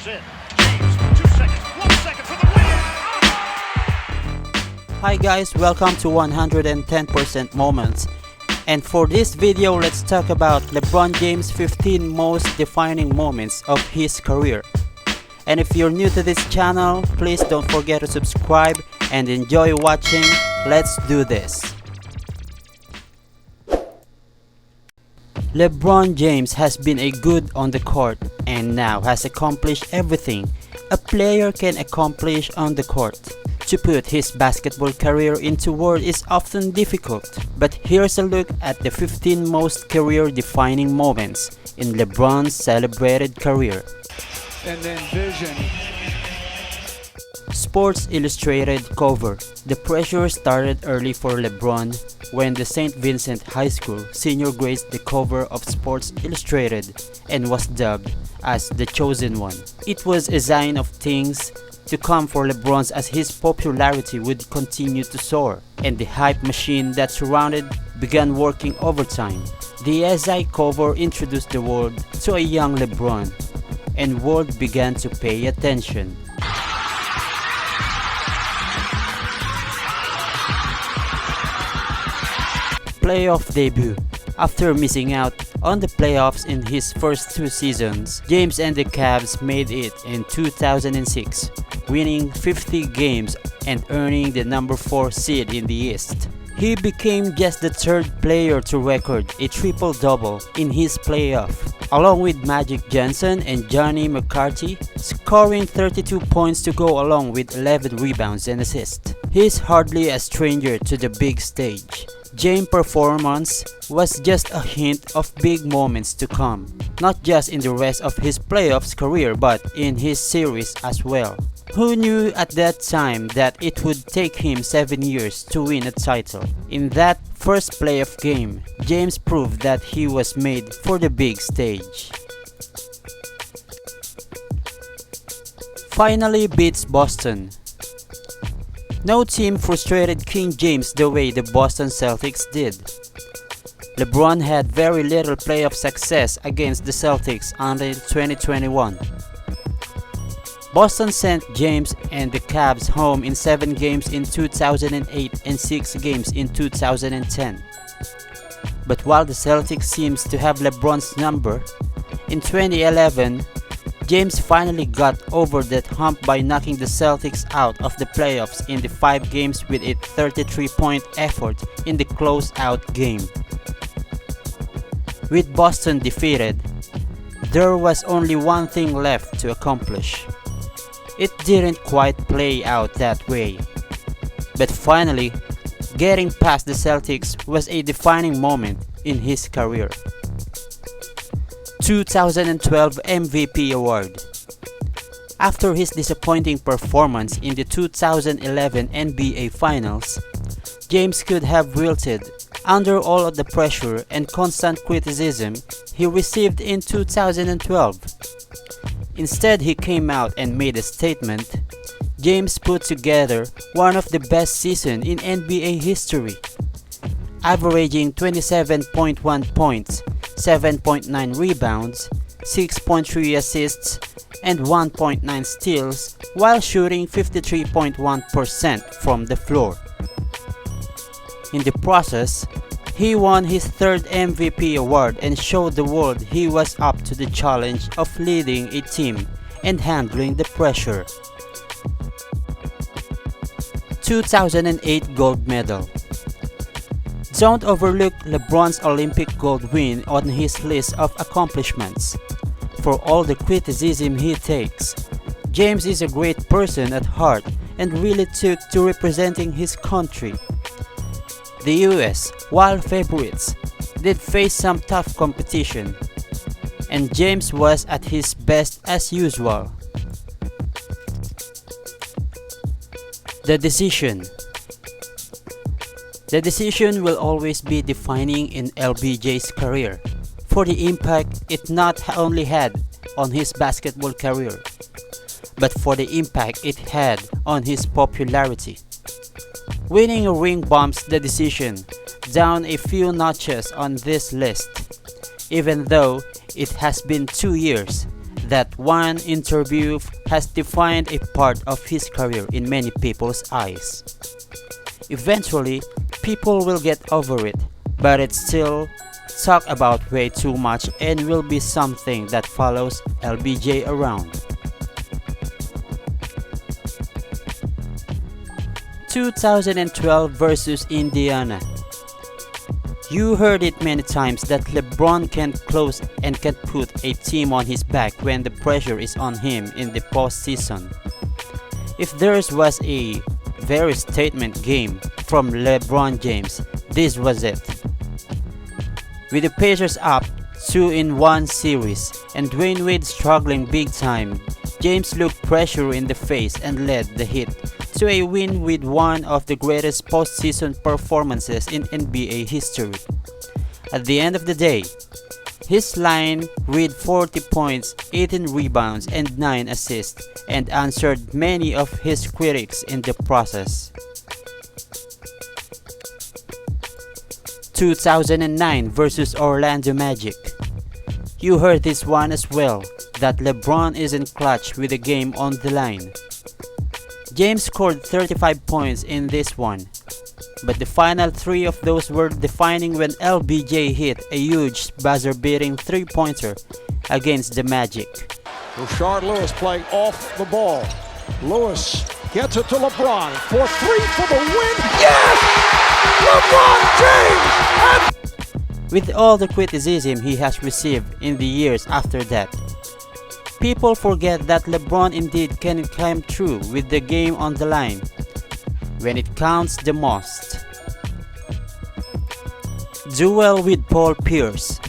Jumper's in. James, 2 seconds, 1 second for the win. Hi guys, welcome to 110% Moments. And for this video, let's talk about LeBron James' 15 most defining moments of his career. And if you're new to this channel, please don't forget to subscribe and enjoy watching. Let's do this. LeBron James has been a good on the court and now has accomplished everything a player can accomplish on the court. To put his basketball career into words is often difficult, but here's a look at the 15 most career-defining moments in LeBron's celebrated career. And then Vision. Sports Illustrated cover. The pressure started early for LeBron when the St. Vincent High School senior graced the cover of Sports Illustrated and was dubbed as the Chosen One. It was a sign of things to come for LeBron as his popularity would continue to soar, and the hype machine that surrounded began working overtime. The SI cover introduced the world to a young LeBron, and world began to pay attention. Playoff debut. After missing out on the playoffs in his first 2 seasons, James and the Cavs made it in 2006, winning 50 games and earning the number 4 seed in the East. He became just the 3rd player to record a triple-double in his playoff, along with Magic Johnson and Johnny McCarthy, scoring 32 points to go along with 11 rebounds and assists. He's hardly a stranger to the big stage. James' performance was just a hint of big moments to come, not just in the rest of his playoffs career but in his series as well. Who knew at that time that it would take him 7 years to win a title? In that first playoff game, James proved that he was made for the big stage. Finally beats Boston. No team frustrated King James the way the Boston Celtics did. LeBron had very little playoff success against the Celtics until 2021. Boston sent James and the Cavs home in 7 games in 2008 and 6 games in 2010. But while the Celtics seems to have LeBron's number, in 2011, James finally got over that hump by knocking the Celtics out of the playoffs in the 5 games with a 33-point effort in the closeout game. With Boston defeated, there was only one thing left to accomplish. It didn't quite play out that way, but finally, getting past the Celtics was a defining moment in his career. 2012 MVP Award. After his disappointing performance in the 2011 NBA Finals, James could have wilted under all of the pressure and constant criticism he received in 2012. Instead, he came out and made a statement. James put together one of the best seasons in NBA history, averaging 27.1 points, 7.9 rebounds, 6.3 assists, and 1.9 steals while shooting 53.1% from the floor. In the process, he won his 3rd MVP award and showed the world he was up to the challenge of leading a team and handling the pressure. 2008 gold medal. Don't overlook LeBron's Olympic gold win on his list of accomplishments. For all the criticism he takes, James is a great person at heart and really took to representing his country. The US, while favorites, did face some tough competition, and James was at his best as usual. The decision. The decision will always be defining in LBJ's career for the impact it not only had on his basketball career, but for the impact it had on his popularity. Winning a ring bumps the decision down a few notches on this list. Even though it has been 2 years, That one interview has defined a part of his career in many people's eyes. Eventually, people will get over it, but it's still talked about way too much and will be something that follows LBJ around. 2012 versus Indiana. You heard it many times that LeBron can't close and can't put a team on his back when the pressure is on him in the postseason. If there was a very statement game from LeBron James, this was it. With the Pacers up 2-1 series and Dwayne Wade struggling big time, James looked pressure in the face and led the Heat to a win with one of the greatest postseason performances in NBA history. At the end of the day, his line read 40 points, 18 rebounds, and 9 assists, and answered many of his critics in the process. 2009 versus Orlando Magic. You heard this one as well, that LeBron isn't clutch with the game on the line. James scored 35 points in this one, but the final 3 of those were defining when LBJ hit a huge buzzer-beating 3-pointer against the Magic. Rashard Lewis playing off the ball. Lewis gets it to LeBron for 3 for the win. Yes! LeBron James! With all the criticism he has received in the years after that, people forget that LeBron indeed can come through with the game on the line when it counts the most. Duel with Paul Pierce.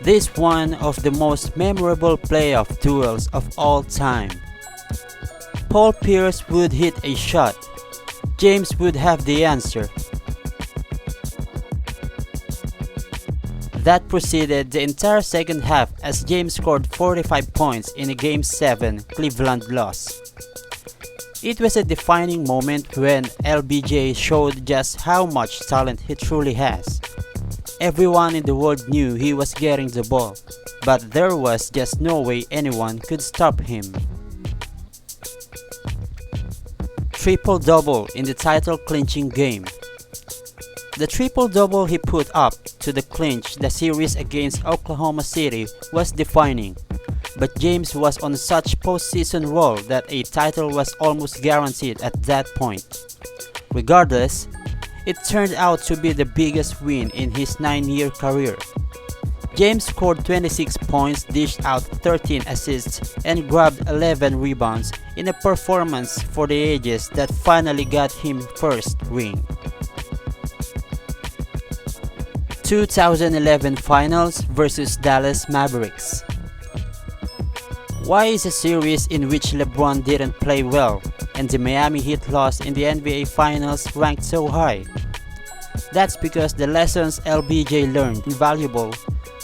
This one of the most memorable playoff duels of all time. Paul Pierce would hit a shot. James would have the answer. That proceeded the entire second half as James scored 45 points in a Game 7 Cleveland loss. It was a defining moment when LBJ showed just how much talent he truly has. Everyone in the world knew he was getting the ball, but there was just no way anyone could stop him. Triple-double in the title-clinching game. The triple-double he put up to clinch the series against Oklahoma City was defining, but James was on such postseason roll that a title was almost guaranteed at that point. Regardless, it turned out to be the biggest win in his 9-year career. James scored 26 points, dished out 13 assists, and grabbed 11 rebounds in a performance for the ages that finally got him first ring. 2011 Finals versus Dallas Mavericks. Why is a series in which LeBron didn't play well and the Miami Heat lost in the NBA Finals ranked so high? That's because the lessons LBJ learned invaluable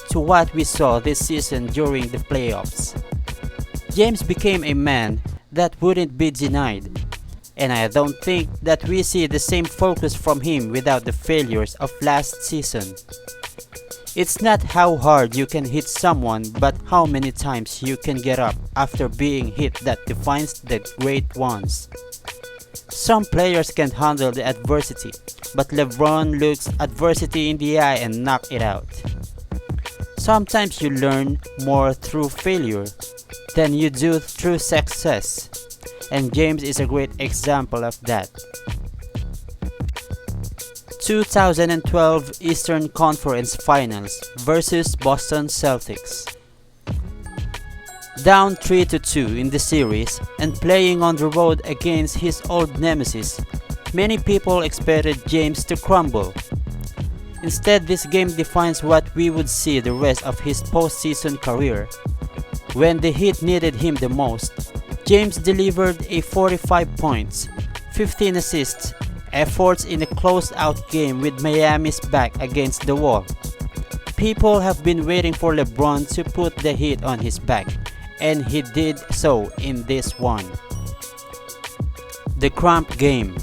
to what we saw this season during the playoffs. James became a man that wouldn't be denied, and I don't think that we see the same focus from him without the failures of last season. It's not how hard you can hit someone, but how many times you can get up after being hit that defines the great ones. Some players can handle the adversity, but LeBron looks adversity in the eye and knock it out. Sometimes you learn more through failure than you do through success, and James is a great example of that. 2012 Eastern Conference Finals versus Boston Celtics. Down 3-2 in the series and playing on the road against his old nemesis, many people expected James to crumble. Instead, this game defines what we would see the rest of his postseason career. When the Heat needed him the most, James delivered a 45 points, 15 assists, efforts in a closed-out game with Miami's back against the wall. People have been waiting for LeBron to put the Heat on his back, and he did so in this one. The cramp game.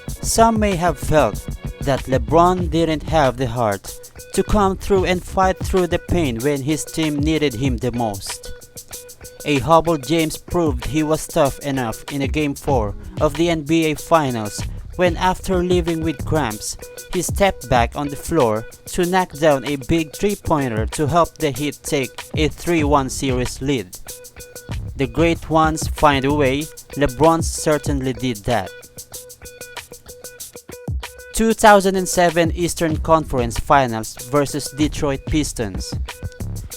Some may have felt that LeBron didn't have the heart to come through and fight through the pain when his team needed him the most. A humble James proved he was tough enough in a Game 4 of the NBA Finals when, after living with cramps, he stepped back on the floor to knock down a big three-pointer to help the Heat take a 3-1 series lead. The great ones find a way. LeBron certainly did that. 2007 Eastern Conference Finals versus Detroit Pistons.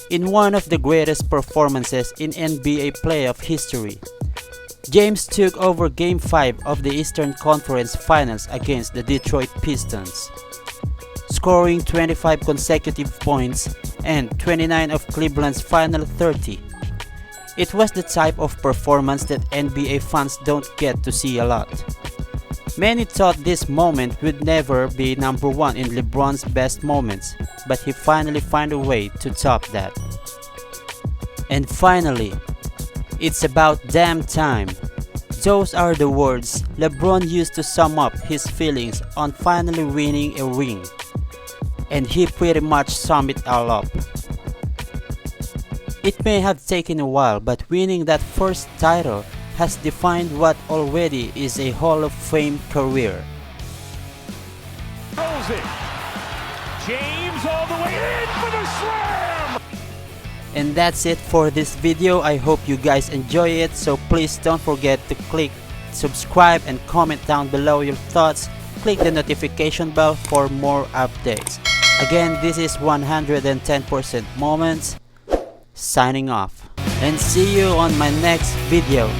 In one of the greatest performances in NBA playoff history, James took over Game 5 of the Eastern Conference Finals against the Detroit Pistons, scoring 25 consecutive points and 29 of Cleveland's final 30. It was the type of performance that NBA fans don't get to see a lot. Many thought this moment would never be number one in LeBron's best moments, but he finally found a way to top that. And finally, it's about damn time. Those are the words LeBron used to sum up his feelings on finally winning a ring. And he pretty much summed it all up. It may have taken a while, but winning that first title has defined what already is a Hall of Fame career. Throws it. James all the way in for the slam! And that's it for this video. I hope you guys enjoy it, so please don't forget to click subscribe and comment down below your thoughts. Click the notification bell for more updates. Again, this is 110% Moments, signing off, and see you on my next video.